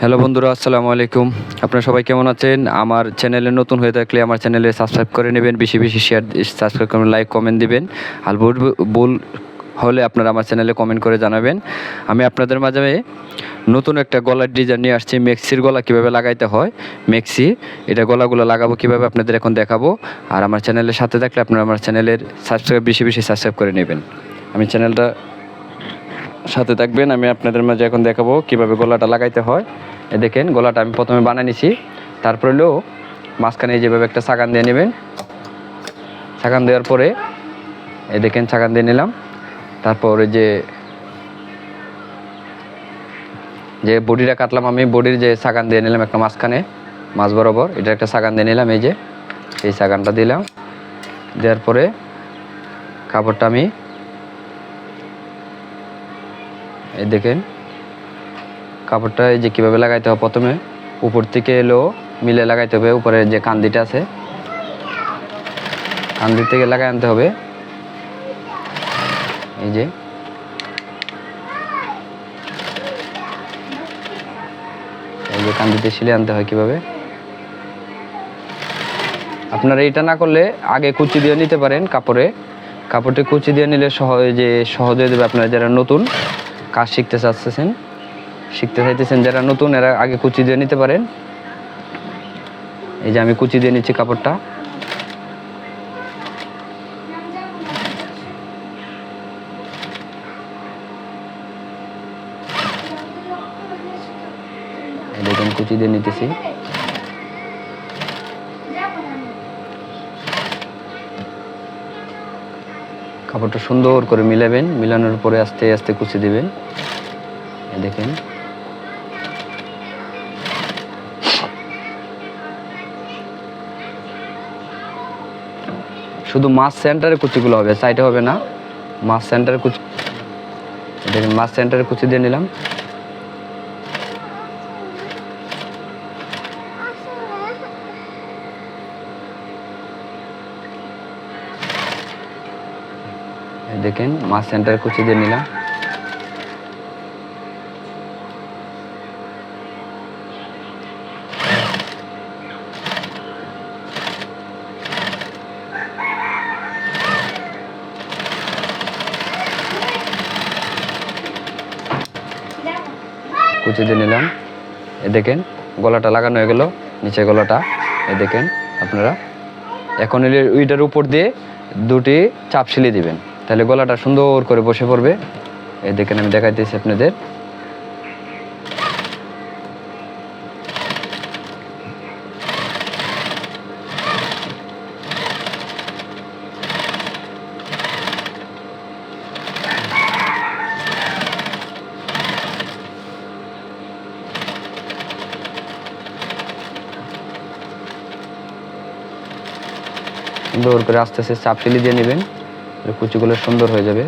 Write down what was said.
Hello বন্ধুরা, আসসালামু আলাইকুম। আপনারা সবাই কেমন আছেন? আমার চ্যানেলে নতুন হয়ে থাকলে আমার চ্যানেলে সাবস্ক্রাইব করে নেবেন, বেশি বেশি শেয়ার সাবস্ক্রাইব করবেন, লাইক কমেন্ট দিবেন। আর ভুল হলে আপনারা আমার চ্যানেলে কমেন্ট করে জানাবেন। আমি আপনাদের মাঝে নতুন একটা গলার ডিজাইন নিয়ে আসছি। মেক্সির গলা কীভাবে লাগাইতে হয়, মেক্সি এটা গলাগুলো লাগাবো কীভাবে আপনাদের এখন দেখাবো। আর আমার চ্যানেলের সাথে থাকলে আপনারা আমার চ্যানেলের বেশি বেশি সাবস্ক্রাইব করে নেবেন। আমি চ্যানেলটা সাথে থাকবেন। আমি আপনাদের মাঝে এখন দেখাবো কিভাবে গলাটা লাগাইতে হয়। দেখেন, গলাটা আমি প্রথমে বানিয়ে নিছি। তারপরে হলো মাঝখানে যেভাবে একটা ছাগান দিয়ে নেবেন। ছাগান দেওয়ার পরে দেখেন ছাগান দিয়ে নিলাম। তারপরে যে বডিটা কাটলাম, আমি বডির যে ছাগান দিয়ে নিলাম একটা মাঝখানে, মাঝ বরাবর এটা একটা ছাগান দিয়ে নিলাম। এই ছাগানটা দিলাম। দেওয়ার পরে কাপড়টা আমি দেখেন কাপড়টা যে কীভাবে লাগাইতে হবে, প্রথমে উপর থেকে মিলে লাগাইতে হবে। উপরে যে কান্দিটা আছে, কান্দি থেকে লাগাই আনতে হবে। এই যে কান্দিতে সিলে আনতে হয় কীভাবে। আপনারা এটা না করলে আগে কুচি দিয়ে নিতে পারেন। কাপড়টি কুচি দিয়ে নিলে সহজ হয়ে দেবে। আপনারা যারা নতুন কাজ শিখতে চাইতেছেন, যারা নতুন, এরা আগে কুচি দিয়ে নিতে পারেন। এই যে আমি কুচি দিয়ে নিচ্ছি কাপড়টা। দেখুন কুচি দিয়ে নিতেছি। কাপড়টা সুন্দর করে মিলাবেন। মিলানোর পরে আস্তে আস্তে কুচি দিবেন। দেখেন শুধু মাছ সেন্টারে কুচিগুলো হবে, সাইডে হবে না। মাছ সেন্টারে কুচি, দেখেন মাছ সেন্টারে কুচি দিয়ে নিলাম। দেখেন মাছ সেন্টারে কুচি দিয়ে নিলাম। কুচি দিয়ে নিলাম। দেখেন গলাটা লাগানো হয়ে গেল, নিচে গলাটা। দেখেন আপনারা এখন ওইটার উপর দিয়ে দুটি চাপ সিলি দিবেন, তাহলে গলাটা সুন্দর করে বসে পড়বে। দেখেন আমি দেখাইতেছি আপনাদের। সুন্দর করে আস্তে আস্তে চাপ সিলি দিয়ে নেবেন, কুচিগুলো সুন্দর হয়ে যাবে।